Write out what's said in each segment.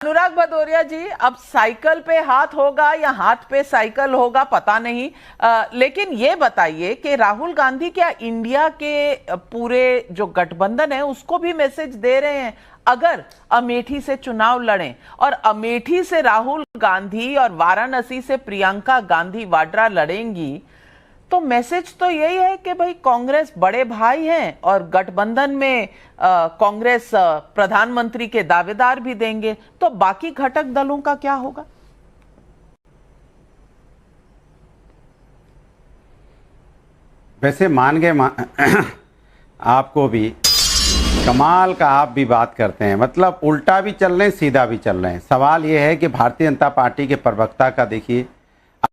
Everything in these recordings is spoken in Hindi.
अनुराग भदौरिया जी, अब साइकिल पे हाथ होगा या हाथ पे साइकिल होगा पता नहीं, लेकिन ये बताइए कि राहुल गांधी क्या इंडिया के पूरे जो गठबंधन है उसको भी मैसेज दे रहे हैं? अगर अमेठी से चुनाव लड़ें और अमेठी से राहुल गांधी और वाराणसी से प्रियंका गांधी वाड्रा लड़ेंगी तो मैसेज तो यही है कि भाई कांग्रेस बड़े भाई हैं और गठबंधन में कांग्रेस प्रधानमंत्री के दावेदार भी देंगे, तो बाकी घटक दलों का क्या होगा? वैसे मान गए आपको भी कमाल का आप भी बात करते हैं, मतलब उल्टा भी चल रहे हैं सीधा भी चल रहे हैं। सवाल यह है कि भारतीय जनता पार्टी के प्रवक्ता का देखिए,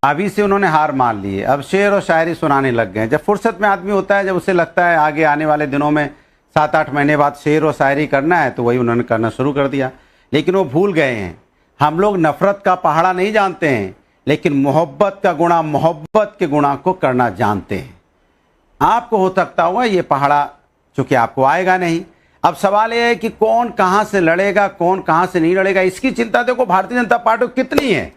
अभी से उन्होंने हार मान ली है, अब शेर और शायरी सुनाने लग गए हैं। जब फुर्सत में आदमी होता है, जब उसे लगता है आगे आने वाले दिनों में 7-8 महीने बाद शेर और शायरी करना है, तो वही उन्होंने करना शुरू कर दिया। लेकिन वो भूल गए हैं, हम लोग नफरत का पहाड़ा नहीं जानते हैं, लेकिन मोहब्बत का गुणा, मोहब्बत के गुणा को करना जानते हैं। आपको हो सकता हुआ ये पहाड़ा, चूंकि आपको आएगा नहीं। अब सवाल यह है कि कौन कहाँ से लड़ेगा, कौन कहाँ से नहीं लड़ेगा, इसकी चिंता देखो भारतीय जनता पार्टी को कितनी है,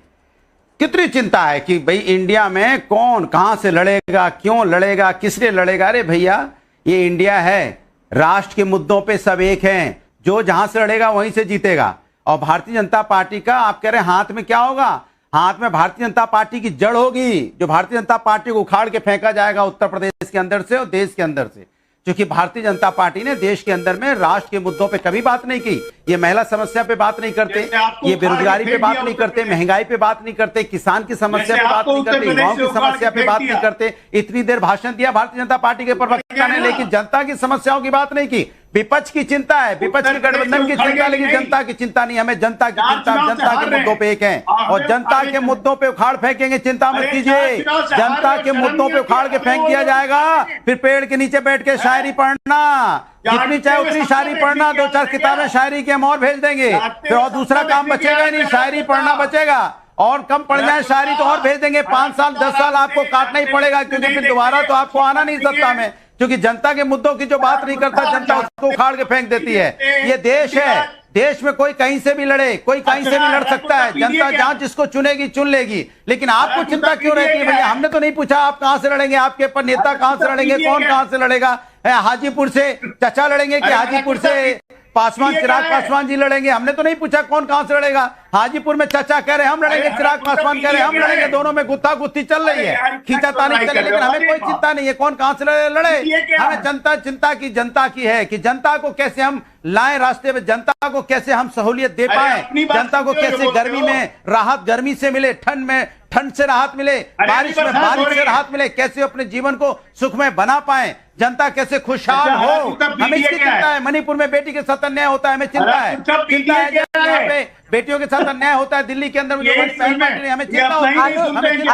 कितनी चिंता है कि भाई इंडिया में कौन कहां से लड़ेगा, क्यों लड़ेगा, किस लिए लड़ेगा। अरे भैया, ये इंडिया है, राष्ट्र के मुद्दों पे सब एक हैं, जो जहां से लड़ेगा वहीं से जीतेगा। और भारतीय जनता पार्टी का आप कह रहे हैं हाथ में क्या होगा? हाथ में भारतीय जनता पार्टी की जड़ होगी, जो भारतीय जनता पार्टी को उखाड़ के फेंका जाएगा उत्तर प्रदेश के अंदर से और देश के अंदर से। क्योंकि भारतीय जनता पार्टी ने देश के अंदर में राष्ट्र के मुद्दों पे कभी बात नहीं की। ये महिला समस्या पे बात नहीं करते, ये बेरोजगारी पे बात नहीं करते, महंगाई पे बात नहीं करते, किसान की समस्या पे बात नहीं करते, युवाओं की समस्या पे बात नहीं करते। इतनी देर भाषण दिया भारतीय जनता पार्टी के प्रवक्ता ने, लेकिन जनता की समस्याओं की बात नहीं की। विपक्ष की चिंता है, विपक्ष की गठबंधन की चिंता, लेकिन जनता की चिंता नहीं। हमें जनता की चिंता, जनता के मुद्दों पे एक है और जनता के मुद्दों पे उखाड़ फेंकेंगे, चिंता मत कीजिए। जनता के मुद्दों पे उखाड़ के फेंक दिया जाएगा, फिर पेड़ के नीचे बैठ के शायरी पढ़ना, जितनी चाहे उतनी शायरी पढ़ना, 2-4 किताबें शायरी की हम और भेज देंगे, फिर और दूसरा काम बचेगा ही नहीं, शायरी पढ़ना बचेगा। और कम पड़ जाए शायरी तो और भेज देंगे, 5 साल 10 साल आपको काटना ही पड़ेगा, क्योंकि फिर दोबारा तो आपको आना नहीं सत्ता में। क्योंकि जनता के मुद्दों की जो बात नहीं करता, जनता उसको उखाड़ के फेंक देती है। ये देश है, देश में कोई कहीं से भी लड़े, कोई कहीं से भी लड़ सकता है, जनता जहां जिसको चुनेगी चुन लेगी। लेकिन आपको चिंता क्यों रहती है भैया? हमने तो नहीं पूछा आप कहां से लड़ेंगे, आपके पर नेता कहां से लड़ेंगे, कौन कहां से लड़ेगा। हाजीपुर से चचा लड़ेंगे कि हाजीपुर से पासवान, चिराग पासवान जी लड़ेंगे? हमने तो नहीं पूछा कौन कहां से लड़ेगा। हाजीपुर में चचा कह रहे हम लड़ेंगे, चिराग पासवान कह रहे हम लड़ेंगे, दोनों में गुत्था गुत्थी चल रही है, खींचातानी चल रही है, लेकिन हमें कोई चिंता नहीं है कौन कहां से लड़े। हमें जनता की है कि जनता को कैसे हम लाएं रास्ते में, जनता को कैसे हम सहूलियत दे पाए, जनता को कैसे गर्मी में राहत, गर्मी से मिले, ठंड में ठंड से राहत मिले, बारिश में बारिश से राहत मिले, कैसे अपने जीवन को सुखमय बना पाए, जनता कैसे खुशहाल हो, हमें इसकी चिंता है। मणिपुर में बेटी के साथ अन्याय होता है, हमें चिंता है। चिंता है यहाँ पे बेटियों के साथ अन्याय होता है, दिल्ली के अंदर हमें चिंता होती है।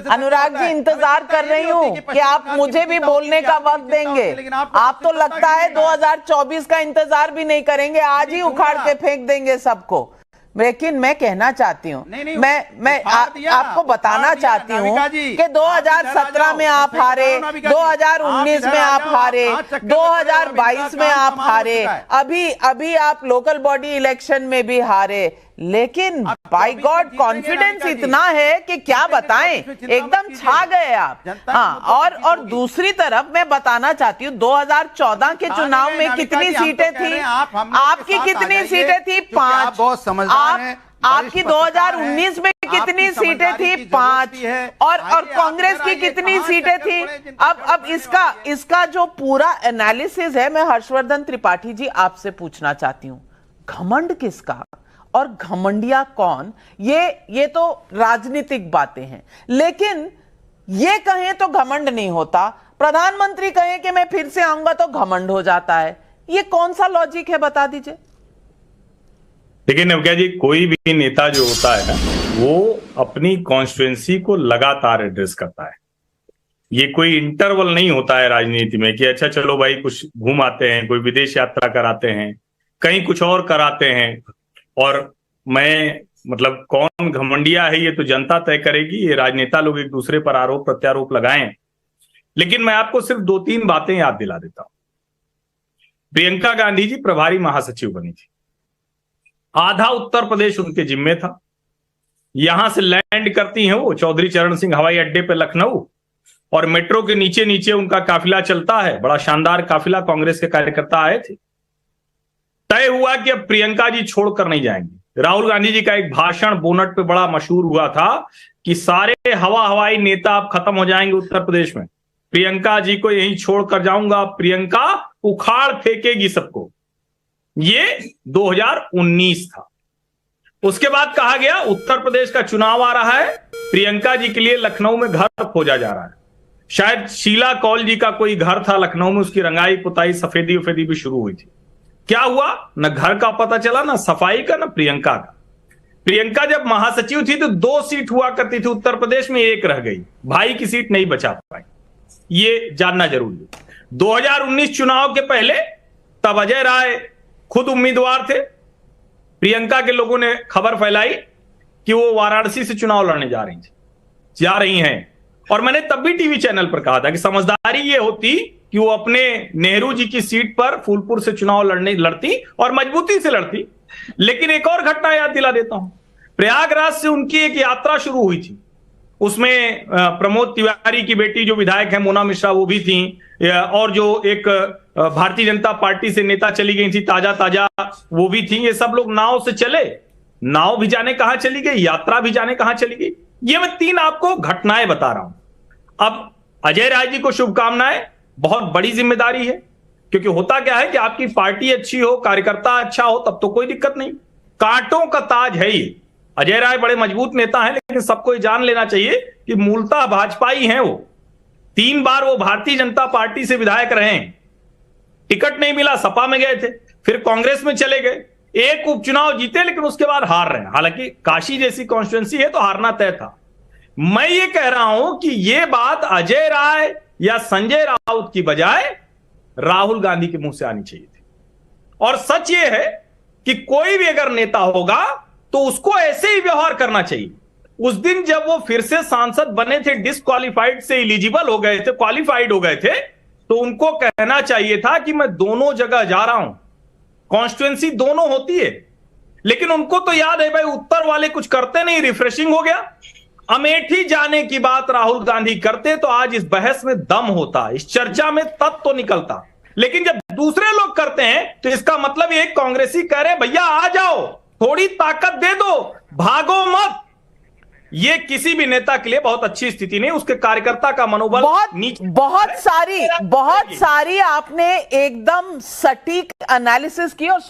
अनुराग जी इंतजार कर रही हूँ कि आप मुझे भी बोलने का वक्त देंगे। आप तो लगता है 2024 का इंतजार भी नहीं करेंगे, आज ही उखाड़ के फेंक देंगे सबको। लेकिन मैं कहना चाहती हूँ, मैं आपको बताना चाहती हूँ कि 2017 में आप हारे, 2019 में आप हारे, 2022 में आप हारे, अभी आप लोकल बॉडी इलेक्शन में भी हारे। लेकिन बाय गॉड कॉन्फिडेंस इतना है कि क्या बताएं, एकदम छा गए आप। हाँ, और दूसरी तरफ मैं बताना चाहती हूँ 2014 के चुनाव में कितनी सीटें थी? आपकी कितनी सीटें थी? 5। बहुत समझदार हैं। आपकी 2019 में कितनी सीटें थी? 5। और कांग्रेस की कितनी सीटें थी? अब इसका जो पूरा एनालिसिस है, मैं हर्षवर्धन त्रिपाठी जी आपसे पूछना चाहती हूँ, घमंड किसका और घमंडिया कौन? ये तो राजनीतिक बातें हैं, लेकिन ये कहें तो घमंड नहीं होता, प्रधानमंत्री कहें कि मैं फिर से आऊंगा तो घमंड हो जाता है। ये कौन सा लॉजिक है, बता दीजिए। देखिए नवक्या जी, कोई भी नेता जो होता है ना, वो अपनी कॉन्स्टिट्यूएंसी को लगातार एड्रेस करता है। ये कोई इंटरवल नहीं होता है राजनीति में कि अच्छा चलो भाई कुछ घूम आते हैं, कोई विदेश यात्रा कराते हैं, कहीं कुछ और कराते हैं। और मैं मतलब कौन घमंडिया है ये तो जनता तय करेगी, ये राजनेता लोग एक दूसरे पर आरोप प्रत्यारोप लगाएं। लेकिन मैं आपको सिर्फ 2-3 बातें याद दिला देता हूं। प्रियंका गांधी जी प्रभारी महासचिव बनी थी, आधा उत्तर प्रदेश उनके जिम्मे था। यहां से लैंड करती हैं वो चौधरी चरण सिंह हवाई अड्डे पे लखनऊ, और मेट्रो के नीचे नीचे उनका काफिला चलता है, बड़ा शानदार काफिला, कांग्रेस के कार्यकर्ता आए थे। तय हुआ कि अब प्रियंका जी छोड़कर नहीं जाएंगे। राहुल गांधी जी का एक भाषण बोनट पे बड़ा मशहूर हुआ था कि सारे हवाई नेता अब खत्म हो जाएंगे उत्तर प्रदेश में, प्रियंका जी को यहीं छोड़कर जाऊंगा, प्रियंका उखाड़ फेंकेगी सबको। ये 2019 था। उसके बाद कहा गया उत्तर प्रदेश का चुनाव आ रहा है, प्रियंका जी के लिए लखनऊ में घर खोजा जा रहा है। शायद शीला कौल जी का कोई घर था लखनऊ में, उसकी रंगाई पुताई सफेदी उफेदी भी शुरू हुई थी। क्या हुआ, न घर का पता चला, न सफाई का, न प्रियंका का। प्रियंका जब महासचिव थी तो 2 सीट हुआ करती थी उत्तर प्रदेश में, 1 रह गई, भाई की सीट नहीं बचा पाई। ये जानना जरूरी है। 2019 चुनाव के पहले तब अजय राय खुद उम्मीदवार थे। प्रियंका के लोगों ने खबर फैलाई कि वो वाराणसी से चुनाव लड़ने जा रही हैं, और मैंने तब भी टीवी चैनल पर कहा था कि समझदारी ये होती कि वो अपने नेहरू जी की सीट पर फूलपुर से चुनाव लड़ती और मजबूती से लड़ती। लेकिन एक और घटना याद दिला देता हूं, प्रयागराज से उनकी एक यात्रा शुरू हुई थी, उसमें प्रमोद तिवारी की बेटी जो विधायक है मोना मिश्रा वो भी थी, और जो एक भारतीय जनता पार्टी से नेता चली गई थी ताजा वो भी थी। ये सब लोग नाव से चले, नाव भी जाने कहां चली गई, यात्रा भी जाने कहां चली गई। ये मैं 3 आपको घटनाएं बता रहा हूं। अब अजय राय जी को शुभकामनाएं, बहुत बड़ी जिम्मेदारी है, क्योंकि होता क्या है कि आपकी पार्टी अच्छी हो, कार्यकर्ता अच्छा हो, तब तो कोई दिक्कत नहीं। कांटों का ताज है ये। अजय राय बड़े मजबूत नेता हैं, लेकिन सबको ये जान लेना चाहिए कि मूलतः भाजपाई हैं वो। 3 बार वो भारतीय जनता पार्टी से विधायक रहे हैं, टिकट नहीं मिला, सपा में गए थे, फिर कांग्रेस में चले गए, 1 उपचुनाव जीते, लेकिन उसके बाद हार रहे हैं। हालांकि काशी जैसी कॉन्स्टिट्यूंसी है तो हारना तय था। मैं ये कह रहा हूं कि ये बात अजय राय या संजय राउत की बजाय राहुल गांधी के मुंह से आनी चाहिए थी। और सच ये है कि कोई भी अगर नेता होगा तो उसको ऐसे ही व्यवहार करना चाहिए। उस दिन जब वो फिर से सांसद बने थे, डिस्क्वालिफाइड से एलिजिबल हो गए थे, क्वालिफाइड हो गए थे, तो उनको कहना चाहिए था कि मैं दोनों जगह जा रहा हूं। कॉन्स्टिट्यूंसी दोनों होती है, लेकिन उनको तो याद है भाई उत्तर वाले कुछ करते नहीं, रिफ्रेशिंग हो गया। अमेठी जाने की बात राहुल गांधी करते तो आज इस बहस में दम होता, इस चर्चा में तत्व तो निकलता। लेकिन जब दूसरे लोग करते हैं तो इसका मतलब ये कांग्रेसी कह रहे हैं भैया आ जाओ, थोड़ी ताकत दे दो, भागो मत। ये किसी भी नेता के लिए बहुत अच्छी स्थिति नहीं, उसके कार्यकर्ता का मनोबल बहुत सारी आपने एकदम सटीक एनालिसिस की और